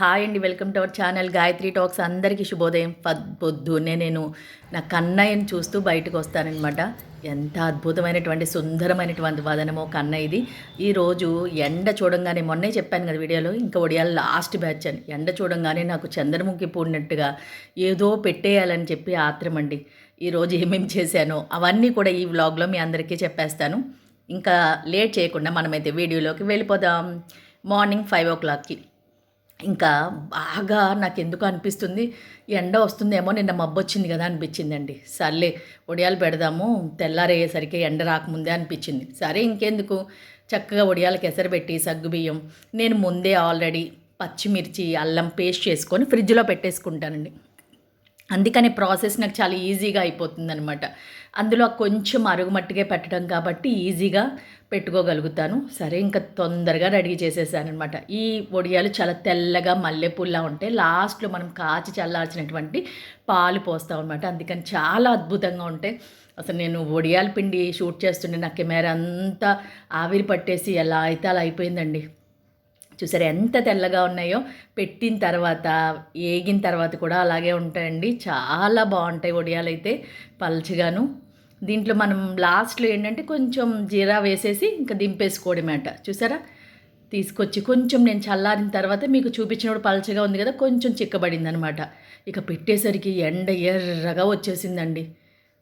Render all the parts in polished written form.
Hi అండి, welcome to our channel Gayatri talks. అందరికీ శుభోదయం. పొద్దున్నే నేను నా కన్నయ్యని చూస్తూ బయటకు వస్తానన్నమాట. ఎంత అద్భుతమైనటువంటి సుందరమైనటువంటి వదనమో కన్నయ్య ఇది. ఈరోజు ఎండ చూడంగానే, మొన్నే చెప్పాను కదా వీడియోలో, ఇంకా ఒడియాలు లాస్ట్ బ్యాచ్ అని. ఎండ చూడంగానే నాకు చంద్రముఖి పూడినట్టుగా ఏదో పెట్టేయాలని చెప్పి ఆత్రమండి. ఈరోజు ఏమేమి చేశానో అవన్నీ కూడా ఈ వ్లాగ్లో మీ అందరికీ చెప్పేస్తాను. ఇంకా లేట్ చేయకుండా మనమైతే వీడియోలోకి వెళ్ళిపోదాం. మార్నింగ్ 5 o'clockకి ఇంకా బాగా నాకు ఎందుకు అనిపిస్తుంది, ఎండ వస్తుందేమో, నిన్న మబ్బు వచ్చింది కదా అనిపించిందండి. సర్లే ఒడియాలు పెడదాము, తెల్లారయ్యేసరికి ఎండ రాకముందే అనిపించింది. సరే ఇంకెందుకు, చక్కగా ఒడియాలకు ఎసరబెట్టి సగ్గుబియ్యం నేను ముందే ఆల్రెడీ పచ్చిమిర్చి అల్లం పేస్ట్ చేసుకొని ఫ్రిడ్జ్లో పెట్టేసుకుంటానండి. అందుకని ప్రాసెస్ నాకు చాలా ఈజీగా అయిపోతుంది అనమాట. అందులో కొంచెం అరుగుమట్టిగా పెట్టడం కాబట్టి ఈజీగా పెట్టుకోగలుగుతాను. సరే ఇంకా తొందరగా రెడీ చేసేసానమాట. ఈ వడియాలు చాలా తెల్లగా మల్లెపూల్లా ఉంటాయి. లాస్ట్లో మనం కాచి చల్లార్చినటువంటి పాలు పోస్తాం అనమాట. అందుకని చాలా అద్భుతంగా ఉంటాయి. అసలు నేను వడియాల పిండి షూట్ చేస్తుండే నా కెమెరా అంతా ఆవిరి పట్టేసి ఎలా అయితే అలా అయిపోయిందండి. చూసారు ఎంత తెల్లగా ఉన్నాయో. పెట్టిన తర్వాత ఏగిన తర్వాత కూడా అలాగే ఉంటాయండి. చాలా బాగుంటాయి వడియాలు అయితే, పల్చగాను. దీంట్లో మనం లాస్ట్లో ఏంటంటే కొంచెం జీరా వేసేసి ఇంకా దింపేసుకోవడమేట. చూసారా, తీసుకొచ్చి కొంచెం నేను చల్లారిన తర్వాత మీకు చూపించినప్పుడు పల్చగా ఉంది కదా, కొంచెం చిక్కబడింది అనమాట. ఇక పెట్టేసరికి ఎండ ఎర్రగా వచ్చేసిందండి.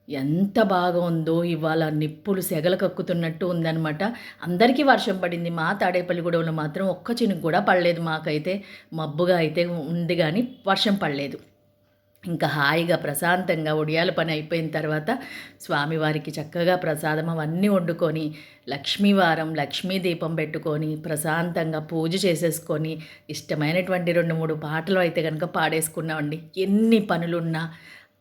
ఎంత బాగా ఉందో ఇవాళ, నిప్పులు సెగలు కక్కుతున్నట్టు ఉందనమాట. అందరికీ వర్షం పడింది. మా తాడేపల్లిగూడెంలో మాత్రం ఒక్క చినుకు కూడా పడలేదు. మాకైతే మబ్బుగా అయితే ఉంది కానీ వర్షం పడలేదు. ఇంకా హాయిగా ప్రశాంతంగా ఒడియాల పని అయిపోయిన తర్వాత స్వామివారికి చక్కగా ప్రసాదం అవన్నీ వండుకొని, లక్ష్మీవారం లక్ష్మీ దీపం పెట్టుకొని ప్రశాంతంగా పూజ చేసేసుకొని, ఇష్టమైనటువంటి 2-3 పాటలు అయితే కనుక పాడేసుకున్నామండి. ఎన్ని పనులున్నా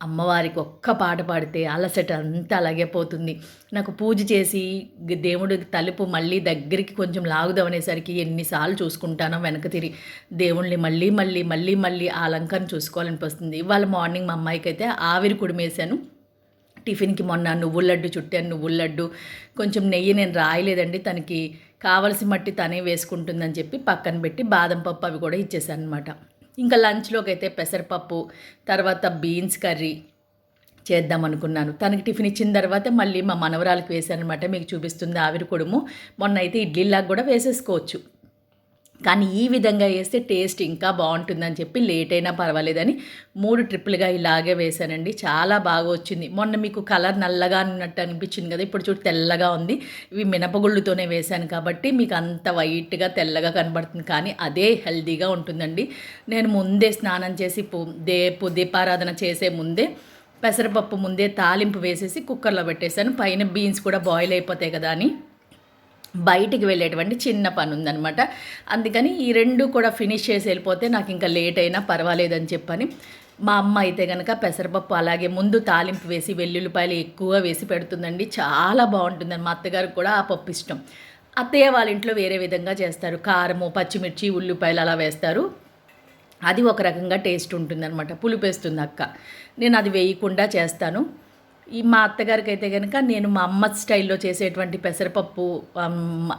అమ్మవారికి ఒక్క పాట పాడితే అలసట అంతా అలాగే పోతుంది. నాకు పూజ చేసి దేవుడి తలుపు మళ్ళీ దగ్గరికి కొంచెం లాగుదామనేసరికి ఎన్నిసార్లు చూసుకుంటానో వెనక తిరిగి దేవుణ్ణి మళ్ళీ మళ్ళీ మళ్ళీ మళ్ళీ ఆ అలంకరణ చూసుకోవాలనిపిస్తుంది. ఇవాళ మార్నింగ్ మా అమ్మాయికి అయితే ఆవిరి కుడిమేశాను. టిఫిన్కి మొన్న నువ్వుల లడ్డు చుట్టాను. నువ్వుల లడ్డు కొంచెం నెయ్యి నేను రాయలేదండి, తనకి కావలసి మట్టి తనే వేసుకుంటుందని చెప్పి పక్కన పెట్టి బాదం పప్పు అవి కూడా ఇచ్చేసాను అనమాట. ఇంకా లంచ్లోకి అయితే పెసరపప్పు, తర్వాత బీన్స్ కర్రీ చేద్దాం అనుకున్నాను. తనకి టిఫిన్ ఇచ్చిన తర్వాత మళ్ళీ మా మనవరాలకు వేసాను అనమాట. మీకు చూపిస్తుంది ఆవిరి కుడుము. మొన్న అయితే ఇడ్లీలాగా కూడా వేసేసుకోవచ్చు, కానీ ఈ విధంగా వేస్తే టేస్ట్ ఇంకా బాగుంటుందని చెప్పి లేట్ అయినా పర్వాలేదని 3 ట్రిప్పులుగా ఇలాగే వేశానండి. చాలా బాగా వచ్చింది. మొన్న మీకు కలర్ నల్లగా అన్నట్టు అనిపించింది కదా, ఇప్పుడు చూడు తెల్లగా ఉంది. ఇవి మినపగుళ్ళుతోనే వేశాను కాబట్టి మీకు అంత వైట్గా తెల్లగా కనబడుతుంది, కానీ అదే హెల్తీగా ఉంటుందండి. నేను ముందే స్నానం చేసి దీపారాధన చేసే ముందే పెసరపప్పు ముందే తాలింపు వేసేసి కుక్కర్లో పెట్టేశాను. పైన బీన్స్ కూడా బాయిల్ అయిపోతాయి కదా అని బయటికి వెళ్ళేటువంటి చిన్న పని ఉందనమాట. అందుకని ఈ 2 కూడా ఫినిష్ చేసి వెళ్ళిపోతే నాకు ఇంకా లేట్ అయినా పర్వాలేదని చెప్పని మా అమ్మ అయితే కనుక పెసరపప్పు అలాగే ముందు తాలింపు వేసి వెల్లుల్లిపాయలు ఎక్కువ వేసి పెడుతుందండి. చాలా బాగుంటుందని. మా అత్తగారికి కూడా ఆ పప్పు ఇష్టం. అత్తయ్య వాళ్ళ ఇంట్లో వేరే విధంగా చేస్తారు. కారము, పచ్చిమిర్చి, ఉల్లిపాయలు అలా వేస్తారు. అది ఒక రకంగా టేస్ట్ ఉంటుందన్నమాట. పులుపేస్తుంది అక్క. నేను అది వేయకుండా చేస్తాను. మా అత్తగారికి అయితే కనుక నేను మా అమ్మ స్టైల్లో చేసేటువంటి పెసరపప్పు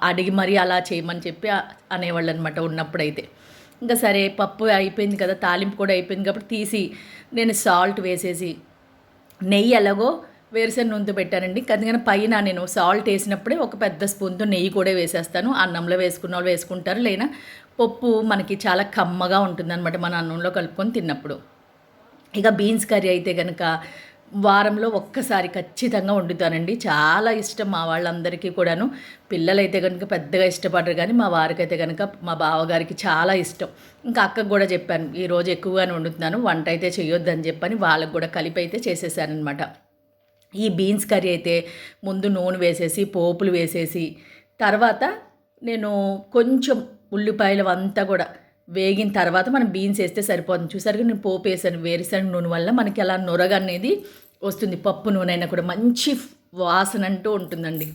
అడిగి మరీ అలా చేయమని చెప్పి అనేవాళ్ళు అనమాట ఉన్నప్పుడైతే. ఇంకా సరే పప్పు అయిపోయింది కదా, తాలింపు కూడా అయిపోయింది కాబట్టి తీసి నేను సాల్ట్ వేసేసి నెయ్యి ఎలాగో వేరుశెనగ నూనెతో పెట్టానండి. అందుకని పైన నేను సాల్ట్ వేసినప్పుడే ఒక పెద్ద స్పూన్తో నెయ్యి కూడా వేసేస్తాను. అన్నంలో వేసుకున్న వాళ్ళు వేసుకుంటారు, లేనా పప్పు మనకి చాలా కమ్మగా ఉంటుందన్నమాట మన అన్నంలో కలుపుకొని తిన్నప్పుడు. ఇక బీన్స్ కర్రీ అయితే కనుక వారంలో ఒక్కసారి ఖచ్చితంగా వండుతానండి. చాలా ఇష్టం మా వాళ్ళందరికీ కూడాను. పిల్లలైతే కనుక పెద్దగా ఇష్టపడరు, కానీ మా వారికైతే కనుక మా బావగారికి చాలా ఇష్టం. ఇంకా అక్కకు కూడా చెప్పాను, ఈరోజు ఎక్కువగానే వండుతున్నాను, వంట అయితే చేయొద్దని చెప్పని వాళ్ళకు కూడా కలిపి అయితే చేసేసానమాట. ఈ బీన్స్ కర్రీ అయితే ముందు నూనె వేసేసి పోపులు వేసేసి తర్వాత నేను కొంచెం ఉల్లిపాయలు అంతా కూడా వేగిన తర్వాత మనం బీన్స్ వేస్తే సరిపోతుంది. చూసారుగా నేను పోపు వేసాను. వేరుశనగ నూనె వల్ల మనకి అలా నొరగ అనేది వస్తుంది. పప్పు నూనె అయినా కూడా మంచి వాసన అంటూ ఉంటుందండి.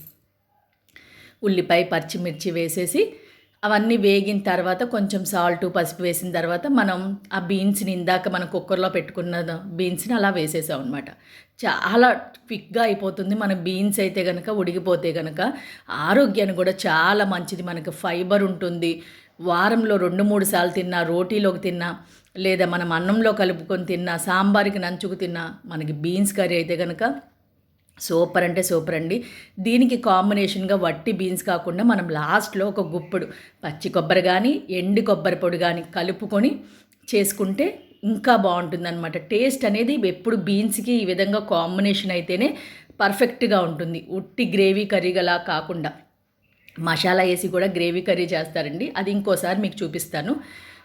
ఉల్లిపాయ, పచ్చిమిర్చి వేసేసి అవన్నీ వేగిన తర్వాత కొంచెం సాల్ట్, పసుపు వేసిన తర్వాత మనం ఆ బీన్స్ని ఇందాక మనం కుక్కర్లో పెట్టుకున్న బీన్స్ని అలా వేసేసాం అనమాట. చాలా క్విక్గా అయిపోతుంది. మన బీన్స్ అయితే కనుక ఉడికిపోతే కనుక ఆరోగ్యానికి కూడా చాలా మంచిది. మనకు ఫైబర్ ఉంటుంది. వారంలో 2-3 సార్లు తిన్నా, రోటీలోకి తిన్నా, లేదా మనం అన్నంలో కలుపుకొని తిన్నా, సాంబార్కి నంచుకు తిన్నా, మనకి బీన్స్ కర్రీ అయితే కనుక సూపర్ అంటే సూపర్ అండి. దీనికి కాంబినేషన్గా వట్టి బీన్స్ కాకుండా మనం లాస్ట్లో ఒక గుప్పుడు పచ్చి కొబ్బరి కానీ ఎండు కొబ్బరి పొడి కానీ కలుపుకొని చేసుకుంటే ఇంకా బాగుంటుందన్నమాట. టేస్ట్ అనేది ఎప్పుడు బీన్స్కి ఈ విధంగా కాంబినేషన్ అయితేనే పర్ఫెక్ట్గా ఉంటుంది. ఉట్టి గ్రేవీ కర్రీగలా కాకుండా మసాలా వేసి కూడా గ్రేవీ కర్రీ చేస్తారండి. అది ఇంకోసారి మీకు చూపిస్తాను.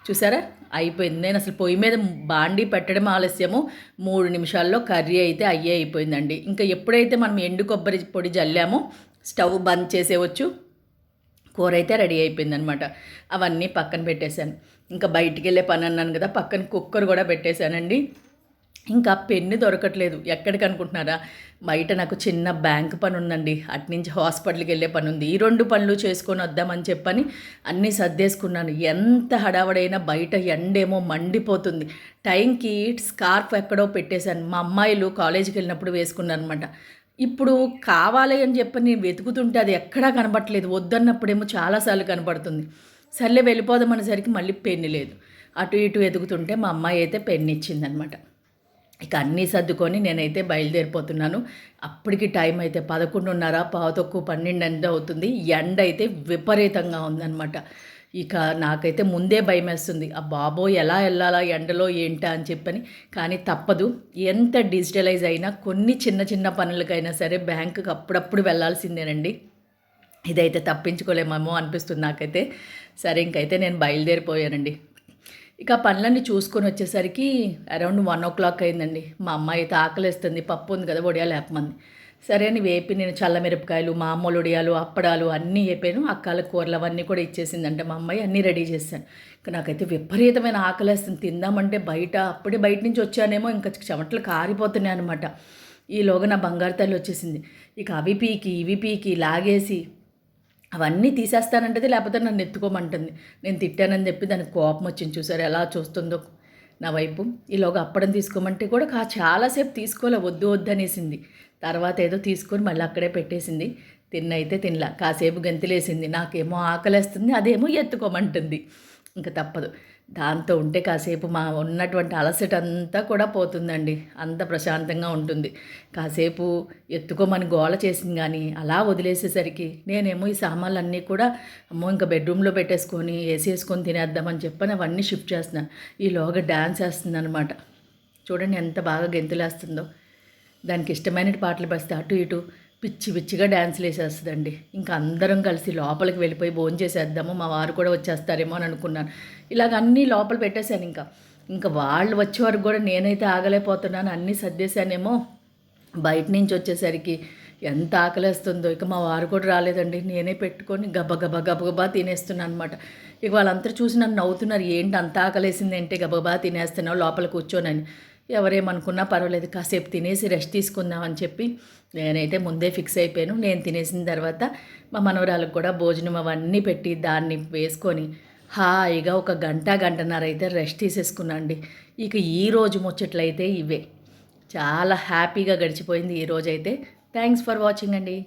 చూసారా, అయిపోయింది. నేను అసలు పొయ్యి మీద బాండీ పెట్టడం ఆలస్యము, 3 నిమిషాల్లో కర్రీ అయితే అయిపోయిందండి. ఇంకా ఎప్పుడైతే మనం ఎండు కొబ్బరి పొడి జల్లామో స్టవ్ బంద్ చేసేవచ్చు, కూర అయితే రెడీ అయిపోయిందనమాట. అవన్నీ పక్కన పెట్టేశాను. ఇంకా బయటికి వెళ్ళే పని అన్నాను కదా, పక్కన కుక్కర్ కూడా పెట్టేశానండి. ఇంకా పెన్ను దొరకట్లేదు. ఎక్కడికి అనుకుంటున్నారా, బయట నాకు చిన్న బ్యాంక్ పని ఉందండి, అట్నుంచి హాస్పిటల్కి వెళ్ళే పని ఉంది. ఈ 2 పనులు చేసుకొని వద్దామని చెప్పని అన్నీ సర్దేసుకున్నాను. ఎంత హడావడైనా బయట ఎండేమో మండిపోతుంది. టైంకి స్కార్ఫ్ ఎక్కడో పెట్టేశాను. మా అమ్మాయిలు కాలేజీకి వెళ్ళినప్పుడు వేసుకున్నాను అనమాట. ఇప్పుడు కావాలి అని చెప్పి నేను వెతుకుతుంటే అది ఎక్కడా కనబడట్లేదు. వద్దన్నప్పుడేమో చాలాసార్లు కనబడుతుంది. సర్లే వెళ్ళిపోదాం అనేసరికి మళ్ళీ పెన్ను లేదు. అటు ఇటు వెతుకుతుంటే మా అమ్మాయి అయితే పెన్ను ఇచ్చిందనమాట. ఇక అన్నీ సర్దుకొని నేనైతే బయలుదేరిపోతున్నాను. అప్పటికి టైం అయితే 11:30, 11:12 ఎంత అవుతుంది. ఎండ అయితే విపరీతంగా ఉందన్నమాట. ఇక నాకైతే ముందే భయమేస్తుంది. ఆ బాబోయ్ ఎలా వెళ్ళాలా ఎండలో ఏంటా అని చెప్పని. కానీ తప్పదు. ఎంత డిజిటలైజ్ అయినా కొన్ని చిన్న చిన్న పనులకైనా సరే బ్యాంకుకి అప్పుడప్పుడు వెళ్ళాల్సిందేనండి. ఇదైతే తప్పించుకోలేమేమో అనిపిస్తుంది నాకైతే. సరే ఇంకైతే నేను బయలుదేరిపోయానండి. ఇక పనులన్నీ చూసుకొని వచ్చేసరికి అరౌండ్ 1:00 అయిందండి. మా అమ్మాయి అయితే ఆకలిస్తుంది, పప్పు ఉంది కదా వడియాలు వేపమంది. సరే అని వేపి నేను చల్లమిరపకాయలు, మామూలు వడియాలు, అప్పడాలు అన్నీ వేపాను. అక్కాల కూరలు అవన్నీ కూడా ఇచ్చేసిందంటే మా అమ్మాయి అన్నీ రెడీ చేశాను. ఇక నాకైతే విపరీతమైన ఆకలిస్తుంది. తిందామంటే అప్పుడే బయట నుంచి వచ్చానేమో ఇంకా చెమటలు కారిపోతున్నాయి అనమాట. ఈలోగా నా బంగారు తల్లి వచ్చేసింది. ఇక అవి పీకి ఇవి పీకి లాగేసి అవన్నీ తీసేస్తానంటది, లేకపోతే నన్ను ఎత్తుకోమంటుంది. నేను తిట్టానని చెప్పి దానికి కోపం వచ్చింది. చూసారు ఎలా చూస్తుందో నా వైపు. ఈలోగా అప్పడం తీసుకోమంటే కూడా చాలాసేపు తీసుకోలే, వద్దు అనేసింది. తర్వాత ఏదో తీసుకొని మళ్ళీ అక్కడే పెట్టేసింది. తిన్నైతే తినలా, కాసేపు గంతులేసింది. నాకేమో ఆకలేస్తుంది, అదేమో ఎత్తుకోమంటుంది. ఇంకా తప్పదు. దాంతో ఉంటే కాసేపు ఉన్నటువంటి అలసట అంతా కూడా పోతుందండి. అంత ప్రశాంతంగా ఉంటుంది. కాసేపు ఎత్తుకోమని గోల చేసింది కానీ అలా వదిలేసేసరికి నేనేమో ఈ సామాన్లన్నీ కూడా అమ్మో ఇంకా బెడ్రూమ్లో పెట్టేసుకొని వేసేసుకొని తినేద్దామని చెప్పని అవన్నీ షిఫ్ట్ చేస్తున్నాను. ఈలోగా డ్యాన్స్ వేస్తుంది అనమాట. చూడండి ఎంత బాగా గెంతులేస్తుందో. దానికి ఇష్టమైన పాటలు పడితే అటు ఇటు పిచ్చి పిచ్చిగా డ్యాన్స్లు వేసేస్తుందండి. ఇంకా అందరం కలిసి లోపలికి వెళ్ళిపోయి భోజనం చేసేద్దాము, మా వారు కూడా వచ్చేస్తారేమో అని అనుకున్నాను. ఇలాగ అన్నీ లోపల పెట్టేశాను. ఇంకా వాళ్ళు వచ్చే వరకు కూడా నేనైతే ఆగలేకపోతున్నాను. అన్నీ సర్దేశానేమో. బయట నుంచి వచ్చేసరికి ఎంత ఆకలేస్తుందో. ఇక మా వారు కూడా రాలేదండి. నేనే పెట్టుకొని గబగబా తినేస్తున్నాను అనమాట. ఇక వాళ్ళంతా చూసి నన్ను నవ్వుతున్నారు. ఏంటి అంత ఆకలేసింది ఏంటి గబగబా తినేస్తున్నావు లోపల కూర్చోనని. ఎవరేమనుకున్నా పర్వాలేదు, కాసేపు తినేసి రెస్ట్ తీసుకుందామని చెప్పి నేనైతే ముందే ఫిక్స్ అయిపోయాను. నేను తినేసిన తర్వాత మా మనవరాలకు కూడా భోజనం అవన్నీ పెట్టి దాన్ని వేసుకొని హాయిగా ఒక గంటన్నర అయితే రెస్ట్ తీసేసుకున్నాను అండి. ఇక ఈరోజు ముచ్చట్లయితే ఇవే. చాలా హ్యాపీగా గడిచిపోయింది ఈరోజైతే. థ్యాంక్స్ ఫర్ వాచింగ్ అండి.